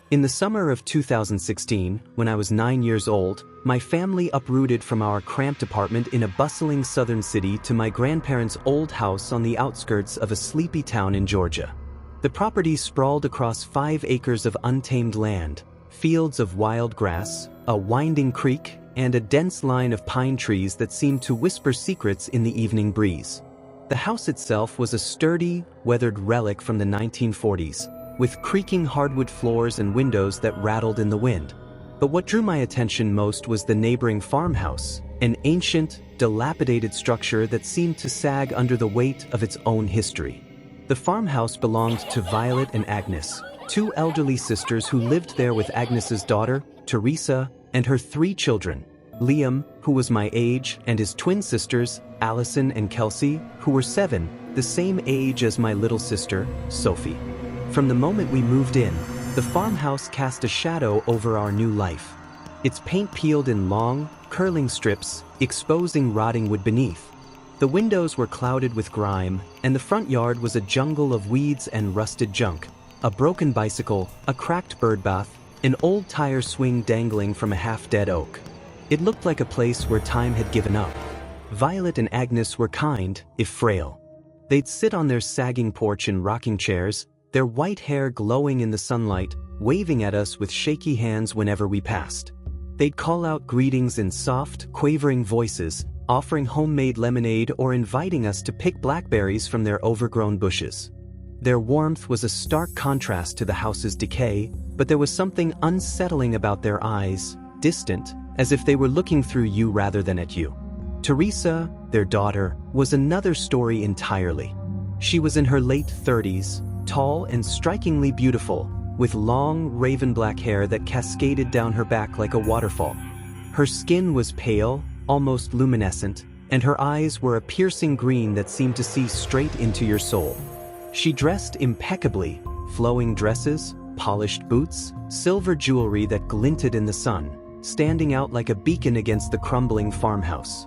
In the summer of 2016, when I was 9 years old, my family uprooted from our cramped apartment in a bustling southern city to my grandparents' old house on the outskirts of a sleepy town in Georgia. The property sprawled across 5 acres of untamed land, fields of wild grass, a winding creek, and a dense line of pine trees that seemed to whisper secrets in the evening breeze. The house itself was a sturdy, weathered relic from the 1940s, with creaking hardwood floors and windows that rattled in the wind. But what drew my attention most was the neighboring farmhouse, an ancient, dilapidated structure that seemed to sag under the weight of its own history. The farmhouse belonged to Violet and Agnes, 2 elderly sisters who lived there with Agnes's daughter, Teresa, and her 3 children, Liam, who was my age, and his twin sisters, Allison and Kelsey, who were 7, the same age as my little sister, Sophie. From the moment we moved in, the farmhouse cast a shadow over our new life. Its paint peeled in long, curling strips, exposing rotting wood beneath. The windows were clouded with grime, and the front yard was a jungle of weeds and rusted junk. A broken bicycle, a cracked bird bath, an old tire swing dangling from a half-dead oak. It looked like a place where time had given up. Violet and Agnes were kind, if frail. They'd sit on their sagging porch in rocking chairs, their white hair glowing in the sunlight, waving at us with shaky hands whenever we passed. They'd call out greetings in soft, quavering voices, offering homemade lemonade or inviting us to pick blackberries from their overgrown bushes. Their warmth was a stark contrast to the house's decay, but there was something unsettling about their eyes, distant, as if they were looking through you rather than at you. Teresa, their daughter, was another story entirely. She was in her late 30s, tall and strikingly beautiful, with long, raven-black hair that cascaded down her back like a waterfall. Her skin was pale, almost luminescent, and her eyes were a piercing green that seemed to see straight into your soul. She dressed impeccably, flowing dresses, polished boots, silver jewelry that glinted in the sun, standing out like a beacon against the crumbling farmhouse.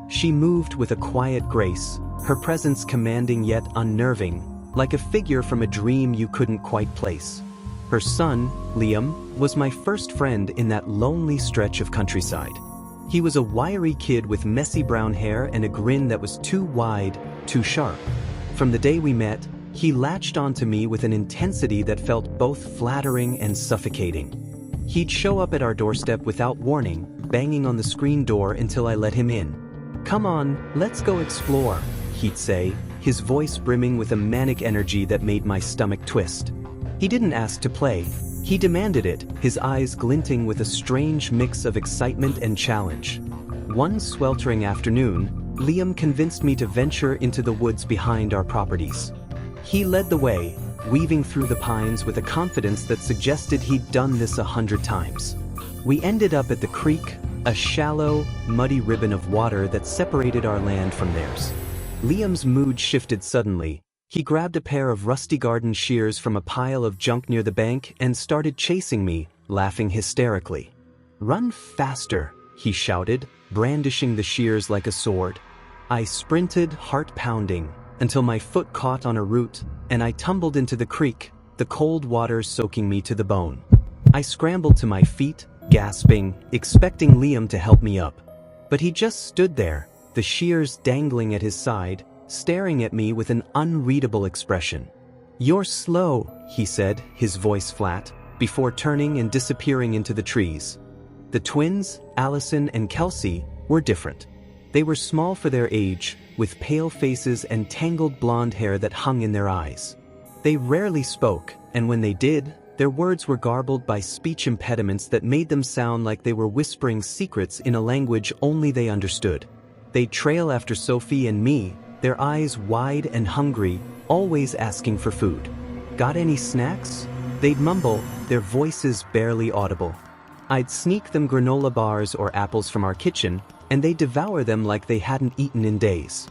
She moved with a quiet grace, her presence commanding yet unnerving, like a figure from a dream you couldn't quite place. Her son, Liam, was my first friend in that lonely stretch of countryside. He was a wiry kid with messy brown hair and a grin that was too wide, too sharp. From the day we met, he latched onto me with an intensity that felt both flattering and suffocating. He'd show up at our doorstep without warning, banging on the screen door until I let him in. "Come on, let's go explore," he'd say, his voice brimming with a manic energy that made my stomach twist. He didn't ask to play, he demanded it, his eyes glinting with a strange mix of excitement and challenge. One sweltering afternoon, Liam convinced me to venture into the woods behind our properties. He led the way, weaving through the pines with a confidence that suggested he'd done this 100 times. We ended up at the creek, a shallow, muddy ribbon of water that separated our land from theirs. Liam's mood shifted suddenly. He grabbed a pair of rusty garden shears from a pile of junk near the bank and started chasing me, laughing hysterically. "Run faster," he shouted, brandishing the shears like a sword. I sprinted, heart pounding, until my foot caught on a root, and I tumbled into the creek, the cold water soaking me to the bone. I scrambled to my feet, gasping, expecting Liam to help me up. But he just stood there, the shears dangling at his side, staring at me with an unreadable expression. "You're slow," he said, his voice flat, before turning and disappearing into the trees. The twins, Allison and Kelsey, were different. They were small for their age, with pale faces and tangled blonde hair that hung in their eyes. They rarely spoke, and when they did, their words were garbled by speech impediments that made them sound like they were whispering secrets in a language only they understood. They'd trail after Sophie and me, their eyes wide and hungry, always asking for food. "Got any snacks?" They'd mumble, their voices barely audible. I'd sneak them granola bars or apples from our kitchen, and they'd devour them like they hadn't eaten in days.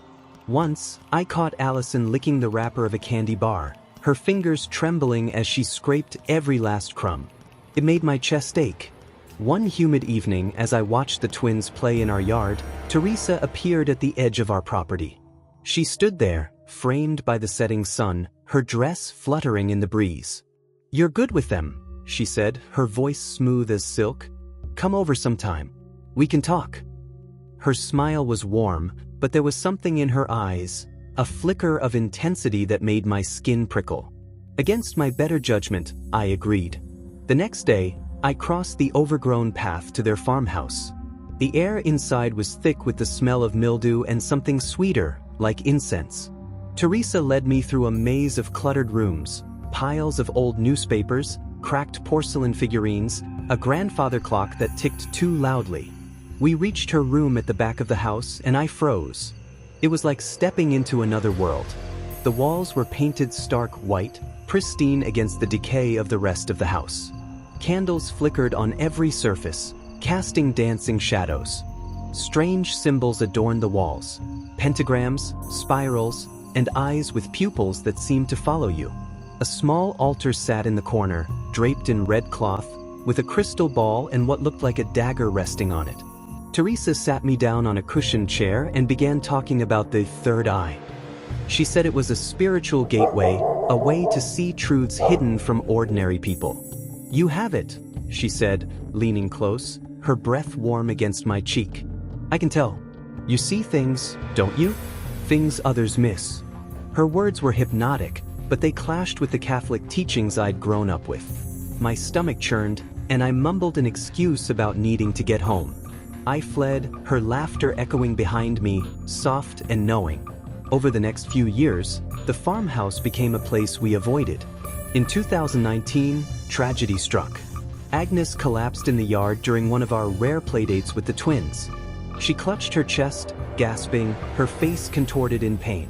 Once, I caught Allison licking the wrapper of a candy bar, her fingers trembling as she scraped every last crumb. It made my chest ache. One humid evening, as I watched the twins play in our yard, Teresa appeared at the edge of our property. She stood there, framed by the setting sun, her dress fluttering in the breeze. "You're good with them," she said, her voice smooth as silk. "Come over sometime. We can talk." Her smile was warm, but there was something in her eyes, a flicker of intensity that made my skin prickle. Against my better judgment, I agreed. The next day, I crossed the overgrown path to their farmhouse. The air inside was thick with the smell of mildew and something sweeter, like incense. Teresa led me through a maze of cluttered rooms, piles of old newspapers, cracked porcelain figurines, a grandfather clock that ticked too loudly. We reached her room at the back of the house and I froze. It was like stepping into another world. The walls were painted stark white, pristine against the decay of the rest of the house. Candles flickered on every surface, casting dancing shadows. Strange symbols adorned the walls, pentagrams, spirals, and eyes with pupils that seemed to follow you. A small altar sat in the corner, draped in red cloth, with a crystal ball and what looked like a dagger resting on it. Teresa sat me down on a cushioned chair and began talking about the third eye. She said it was a spiritual gateway, a way to see truths hidden from ordinary people. "You have it," she said, leaning close, her breath warm against my cheek. "I can tell. You see things, don't you? Things others miss." Her words were hypnotic, but they clashed with the Catholic teachings I'd grown up with. My stomach churned, and I mumbled an excuse about needing to get home. I fled, her laughter echoing behind me, soft and knowing. Over the next few years, the farmhouse became a place we avoided. In 2019, tragedy struck. Agnes collapsed in the yard during one of our rare playdates with the twins. She clutched her chest, gasping, her face contorted in pain.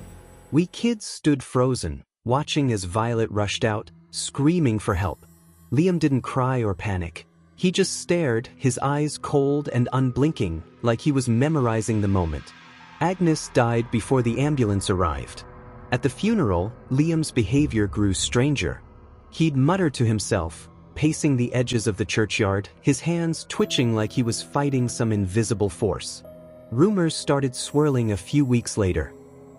We kids stood frozen, watching as Violet rushed out, screaming for help. Liam didn't cry or panic. He just stared, his eyes cold and unblinking, like he was memorizing the moment. Agnes died before the ambulance arrived. At the funeral, Liam's behavior grew stranger. He'd mutter to himself, pacing the edges of the churchyard, his hands twitching like he was fighting some invisible force. Rumors started swirling a few weeks later.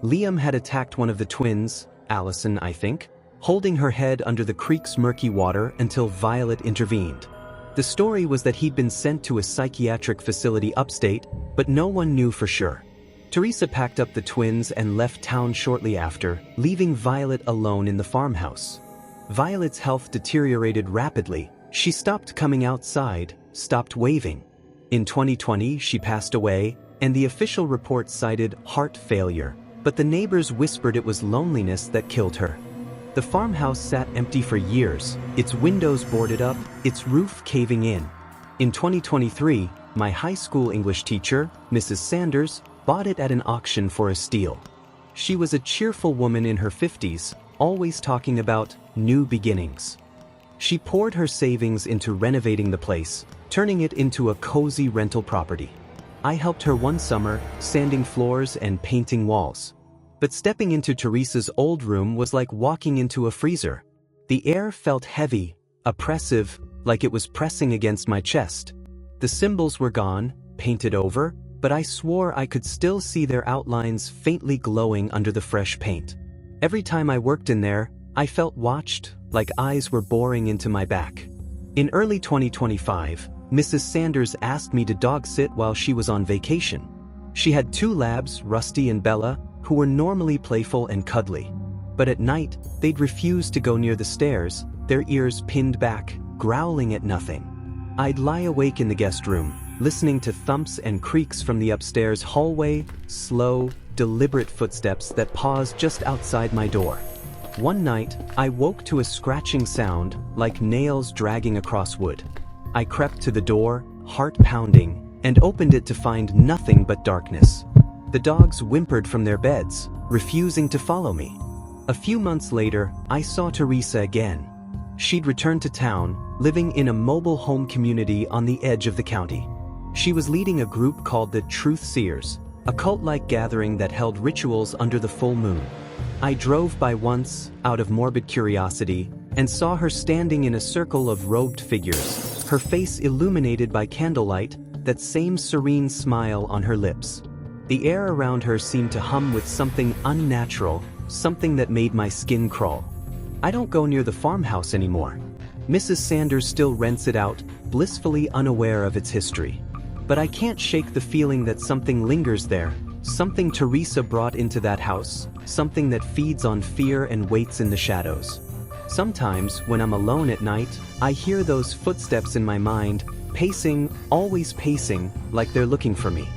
Liam had attacked one of the twins, Allison, I think, holding her head under the creek's murky water until Violet intervened. The story was that he'd been sent to a psychiatric facility upstate, but no one knew for sure. Teresa packed up the twins and left town shortly after, leaving Violet alone in the farmhouse. Violet's health deteriorated rapidly. She stopped coming outside, stopped waving. In 2020, she passed away, and the official report cited heart failure, but the neighbors whispered it was loneliness that killed her. The farmhouse sat empty for years, its windows boarded up, its roof caving in. In 2023, my high school English teacher, Mrs. Sanders, bought it at an auction for a steal. She was a cheerful woman in her 50s, always talking about new beginnings. She poured her savings into renovating the place, turning it into a cozy rental property. I helped her one summer, sanding floors and painting walls. But stepping into Teresa's old room was like walking into a freezer. The air felt heavy, oppressive, like it was pressing against my chest. The symbols were gone, painted over, but I swore I could still see their outlines faintly glowing under the fresh paint. Every time I worked in there, I felt watched, like eyes were boring into my back. In early 2025, Mrs. Sanders asked me to dog sit while she was on vacation. She had two labs, Rusty and Bella, who were normally playful and cuddly. But at night, they'd refuse to go near the stairs, their ears pinned back, growling at nothing. I'd lie awake in the guest room, listening to thumps and creaks from the upstairs hallway, slow, deliberate footsteps that paused just outside my door. One night, I woke to a scratching sound, like nails dragging across wood. I crept to the door, heart pounding, and opened it to find nothing but darkness. The dogs whimpered from their beds, refusing to follow me. A few months later, I saw Teresa again. She'd returned to town, living in a mobile home community on the edge of the county. She was leading a group called the Truth Seers, a cult-like gathering that held rituals under the full moon. I drove by once, out of morbid curiosity, and saw her standing in a circle of robed figures, her face illuminated by candlelight, that same serene smile on her lips. The air around her seemed to hum with something unnatural, something that made my skin crawl. I don't go near the farmhouse anymore. Mrs. Sanders still rents it out, blissfully unaware of its history. But I can't shake the feeling that something lingers there, something Teresa brought into that house, something that feeds on fear and waits in the shadows. Sometimes, when I'm alone at night, I hear those footsteps in my mind, pacing, always pacing, like they're looking for me.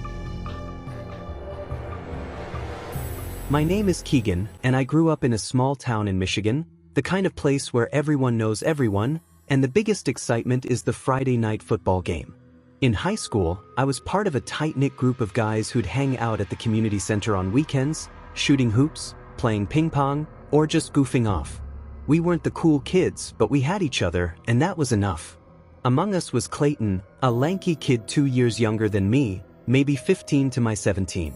My name is Keegan, and I grew up in a small town in Michigan, the kind of place where everyone knows everyone, and the biggest excitement is the Friday night football game. In high school, I was part of a tight-knit group of guys who'd hang out at the community center on weekends, shooting hoops, playing ping pong, or just goofing off. We weren't the cool kids, but we had each other, and that was enough. Among us was Clayton, a lanky kid 2 years younger than me, maybe 15 to my 17.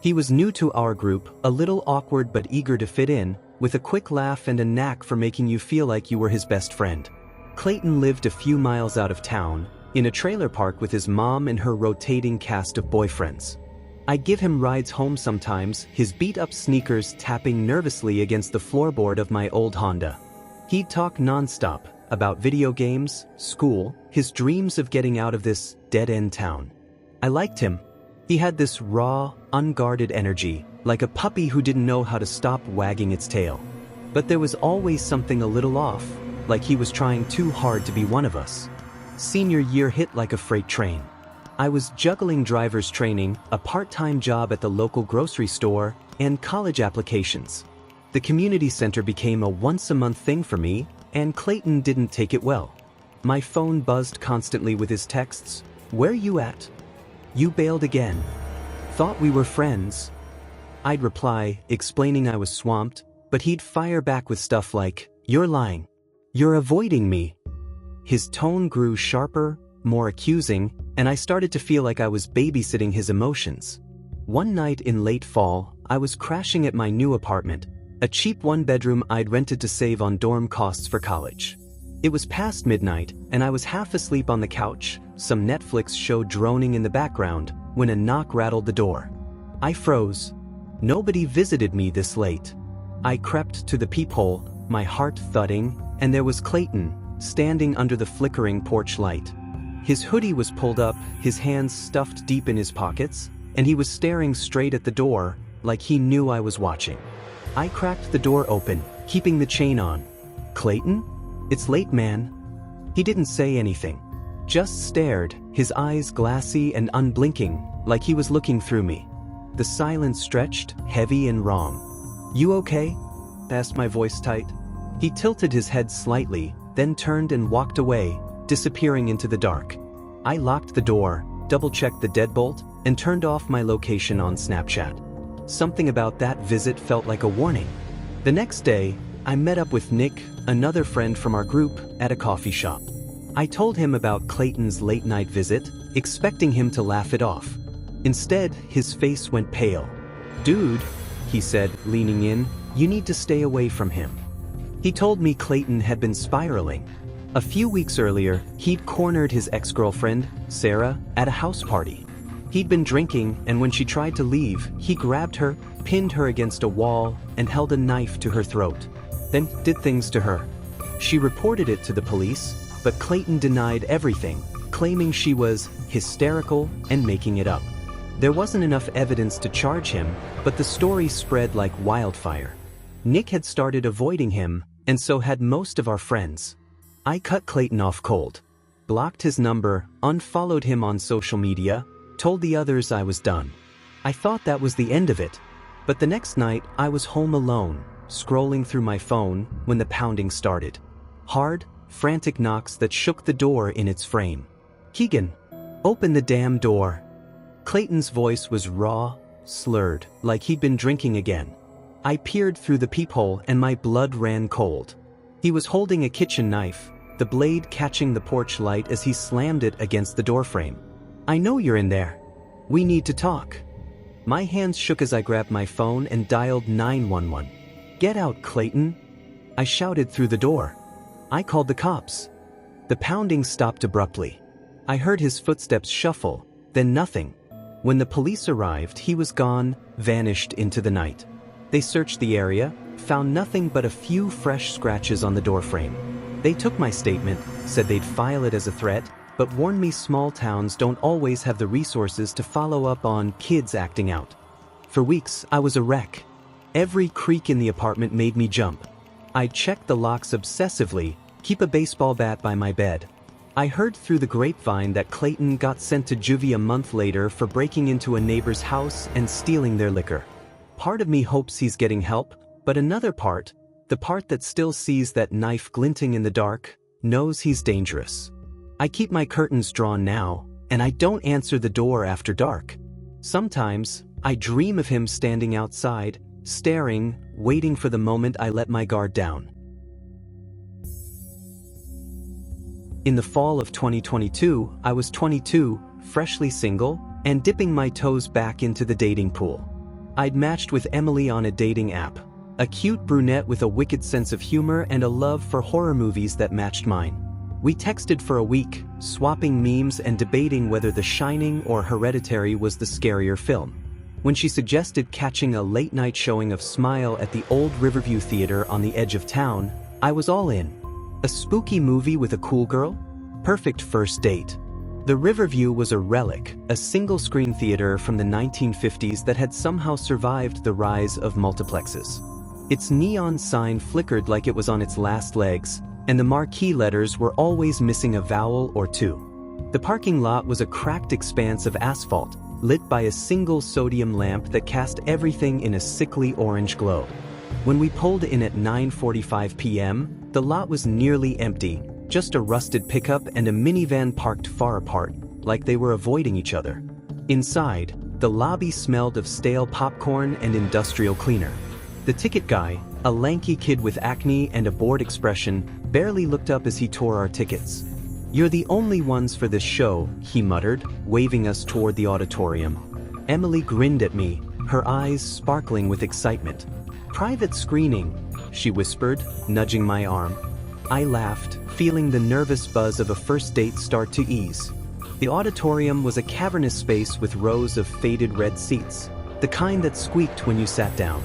He was new to our group, a little awkward but eager to fit in, with a quick laugh and a knack for making you feel like you were his best friend. Clayton lived a few miles out of town, in a trailer park with his mom and her rotating cast of boyfriends. I'd give him rides home sometimes, his beat-up sneakers tapping nervously against the floorboard of my old Honda. He'd talk non-stop about video games, school, his dreams of getting out of this dead-end town. I liked him. He had this raw, unguarded energy, like a puppy who didn't know how to stop wagging its tail. But there was always something a little off, like he was trying too hard to be one of us. Senior year hit like a freight train. I was juggling driver's training, a part-time job at the local grocery store, and college applications. The community center became a once-a-month thing for me, and Clayton didn't take it well. My phone buzzed constantly with his texts. "Where you at? You bailed again. Thought we were friends." I'd reply, explaining I was swamped, but he'd fire back with stuff like, "You're lying. You're avoiding me." His tone grew sharper, more accusing, and I started to feel like I was babysitting his emotions. One night in late fall, I was crashing at my new apartment, a cheap one-bedroom I'd rented to save on dorm costs for college. It was past midnight, and I was half asleep on the couch, some Netflix show droning in the background, when a knock rattled the door. I froze. Nobody visited me this late. I crept to the peephole, my heart thudding, and there was Clayton, standing under the flickering porch light. His hoodie was pulled up, his hands stuffed deep in his pockets, and he was staring straight at the door, like he knew I was watching. I cracked the door open, keeping the chain on. "Clayton? It's late, man." He didn't say anything. Just stared, his eyes glassy and unblinking, like he was looking through me. The silence stretched, heavy and wrong. "You okay?" asked my voice tight. He tilted his head slightly, then turned and walked away, disappearing into the dark. I locked the door, double-checked the deadbolt, and turned off my location on Snapchat. Something about that visit felt like a warning. The next day, I met up with Nick, another friend from our group, at a coffee shop. I told him about Clayton's late-night visit, expecting him to laugh it off. Instead, his face went pale. "Dude," he said, leaning in, "you need to stay away from him." He told me Clayton had been spiraling. A few weeks earlier, he'd cornered his ex-girlfriend, Sarah, at a house party. He'd been drinking, and when she tried to leave, he grabbed her, pinned her against a wall, and held a knife to her throat. Then did things to her. She reported it to the police, but Clayton denied everything, claiming she was hysterical and making it up. There wasn't enough evidence to charge him, but the story spread like wildfire. Nick had started avoiding him, and so had most of our friends. I cut Clayton off cold, blocked his number, unfollowed him on social media, told the others I was done. I thought that was the end of it, but the next night I was home alone, scrolling through my phone when the pounding started. Hard, frantic knocks that shook the door in its frame. "Keegan, open the damn door." Clayton's voice was raw, slurred, like he'd been drinking again. I peered through the peephole and my blood ran cold. He was holding a kitchen knife, the blade catching the porch light as he slammed it against the doorframe. "I know you're in there. We need to talk." My hands shook as I grabbed my phone and dialed 911. "Get out, Clayton," I shouted through the door. I called the cops. The pounding stopped abruptly. I heard his footsteps shuffle, then nothing. When the police arrived, he was gone, vanished into the night. They searched the area, found nothing but a few fresh scratches on the doorframe. They took my statement, said they'd file it as a threat, but warned me small towns don't always have the resources to follow up on kids acting out. For weeks, I was a wreck. Every creak in the apartment made me jump. I'd check the locks obsessively, keep a baseball bat by my bed. I heard through the grapevine that Clayton got sent to juvie a month later for breaking into a neighbor's house and stealing their liquor. Part of me hopes he's getting help, but another part, the part that still sees that knife glinting in the dark, knows he's dangerous. I keep my curtains drawn now, and I don't answer the door after dark. Sometimes, I dream of him standing outside, staring, waiting for the moment I let my guard down. In the fall of 2022, I was 22, freshly single, and dipping my toes back into the dating pool. I'd matched with Emily on a dating app, a cute brunette with a wicked sense of humor and a love for horror movies that matched mine. We texted for a week, swapping memes and debating whether The Shining or Hereditary was the scarier film. When she suggested catching a late-night showing of Smile at the old Riverview Theater on the edge of town, I was all in. A spooky movie with a cool girl? Perfect first date. The Riverview was a relic, a single-screen theater from the 1950s that had somehow survived the rise of multiplexes. Its neon sign flickered like it was on its last legs, and the marquee letters were always missing a vowel or two. The parking lot was a cracked expanse of asphalt, lit by a single sodium lamp that cast everything in a sickly orange glow. When we pulled in at 9:45 p.m., the lot was nearly empty, just a rusted pickup and a minivan parked far apart, like they were avoiding each other. Inside, the lobby smelled of stale popcorn and industrial cleaner. The ticket guy, a lanky kid with acne and a bored expression, barely looked up as he tore our tickets. "You're the only ones for this show," he muttered, waving us toward the auditorium. Emily grinned at me, her eyes sparkling with excitement. "Private screening," she whispered, nudging my arm. I laughed, feeling the nervous buzz of a first date start to ease. The auditorium was a cavernous space with rows of faded red seats, the kind that squeaked when you sat down.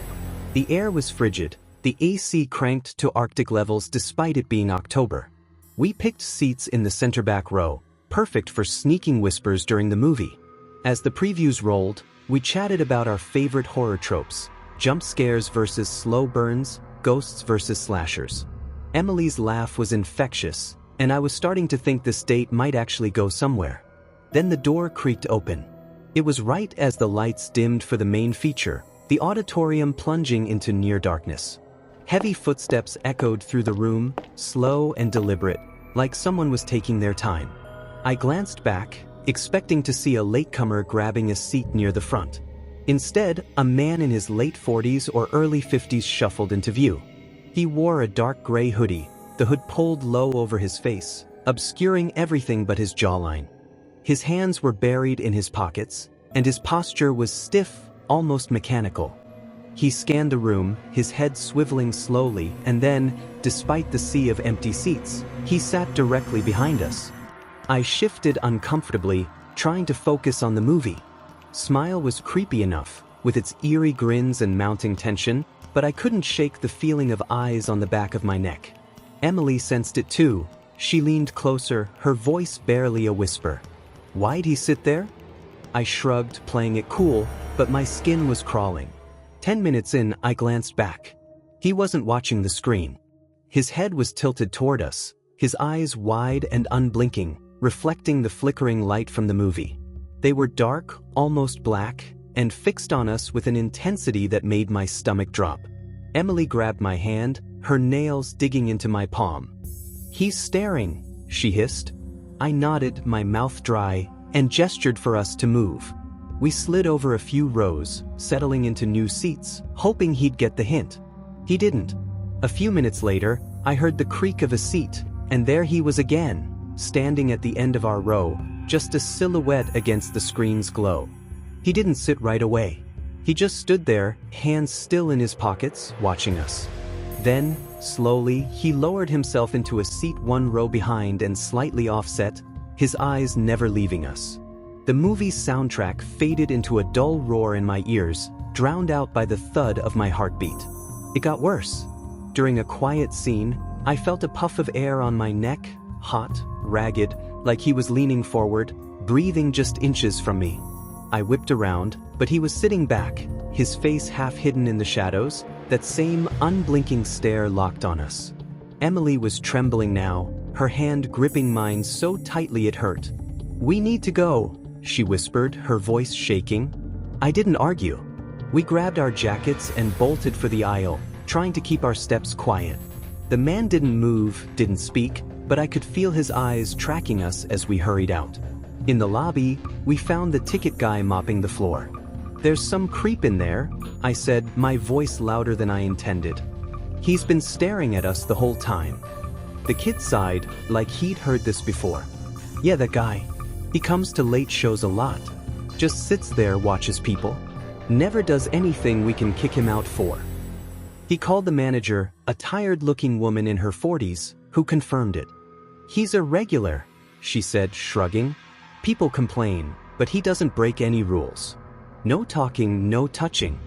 The air was frigid, the AC cranked to Arctic levels despite it being October. We picked seats in the center back row, perfect for sneaking whispers during the movie. As the previews rolled, we chatted about our favorite horror tropes, jump scares versus slow burns, ghosts versus slashers. Emily's laugh was infectious, and I was starting to think this date might actually go somewhere. Then the door creaked open. It was right as the lights dimmed for the main feature, the auditorium plunging into near darkness. Heavy footsteps echoed through the room, slow and deliberate, like someone was taking their time. I glanced back, expecting to see a latecomer grabbing a seat near the front. Instead, a man in his late 40s or early 50s shuffled into view. He wore a dark gray hoodie, the hood pulled low over his face, obscuring everything but his jawline. His hands were buried in his pockets, and his posture was stiff, almost mechanical. He scanned the room, his head swiveling slowly, and then, despite the sea of empty seats, he sat directly behind us. I shifted uncomfortably, trying to focus on the movie. Smile was creepy enough, with its eerie grins and mounting tension, but I couldn't shake the feeling of eyes on the back of my neck. Emily sensed it too. She leaned closer, her voice barely a whisper. "Why'd he sit there?" I shrugged, playing it cool, but my skin was crawling. 10 minutes in, I glanced back. He wasn't watching the screen. His head was tilted toward us, his eyes wide and unblinking, reflecting the flickering light from the movie. They were dark, almost black, and fixed on us with an intensity that made my stomach drop. Emily grabbed my hand, her nails digging into my palm. "He's staring," she hissed. I nodded, my mouth dry, and gestured for us to move. We slid over a few rows, settling into new seats, hoping he'd get the hint. He didn't. A few minutes later, I heard the creak of a seat, and there he was again, standing at the end of our row, just a silhouette against the screen's glow. He didn't sit right away. He just stood there, hands still in his pockets, watching us. Then, slowly, he lowered himself into a seat one row behind and slightly offset, his eyes never leaving us. The movie's soundtrack faded into a dull roar in my ears, drowned out by the thud of my heartbeat. It got worse. During a quiet scene, I felt a puff of air on my neck, hot, ragged, like he was leaning forward, breathing just inches from me. I whipped around, but he was sitting back, his face half hidden in the shadows, that same unblinking stare locked on us. Emily was trembling now, her hand gripping mine so tightly it hurt. "We need to go," she whispered, her voice shaking. I didn't argue. We grabbed our jackets and bolted for the aisle, trying to keep our steps quiet. The man didn't move, didn't speak, but I could feel his eyes tracking us as we hurried out. In the lobby, we found the ticket guy mopping the floor. "There's some creep in there," I said, my voice louder than I intended. "He's been staring at us the whole time." The kid sighed, like he'd heard this before. "Yeah, that guy. He comes to late shows a lot. Just sits there, watches people. Never does anything we can kick him out for." He called the manager, a tired-looking woman in her 40s, who confirmed it. "He's a regular," she said, shrugging. "People complain, but he doesn't break any rules. No talking, no touching."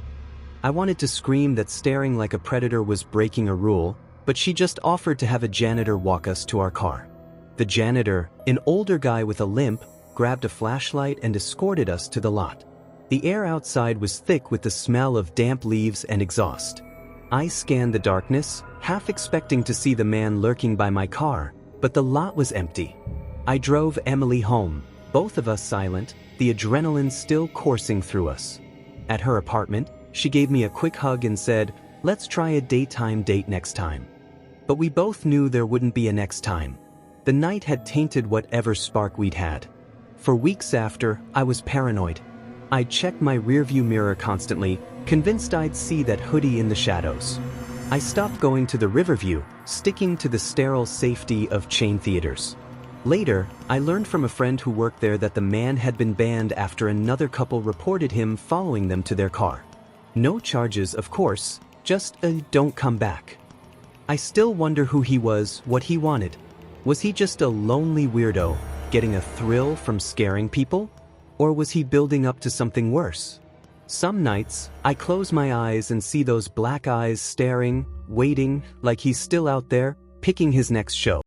I wanted to scream that staring like a predator was breaking a rule, but she just offered to have a janitor walk us to our car. The janitor, an older guy with a limp, grabbed a flashlight and escorted us to the lot. The air outside was thick with the smell of damp leaves and exhaust. I scanned the darkness, half expecting to see the man lurking by my car, but the lot was empty. I drove Emily home, both of us silent, the adrenaline still coursing through us. At her apartment, she gave me a quick hug and said, "Let's try a daytime date next time." But we both knew there wouldn't be a next time. The night had tainted whatever spark we'd had. For weeks after, I was paranoid. I'd check my rearview mirror constantly, convinced I'd see that hoodie in the shadows. I stopped going to the Riverview, sticking to the sterile safety of chain theaters. Later, I learned from a friend who worked there that the man had been banned after another couple reported him following them to their car. No charges, of course, just a "don't come back." I still wonder who he was, what he wanted. Was he just a lonely weirdo, getting a thrill from scaring people? Or was he building up to something worse? Some nights, I close my eyes and see those black eyes staring, waiting, like he's still out there, picking his next show.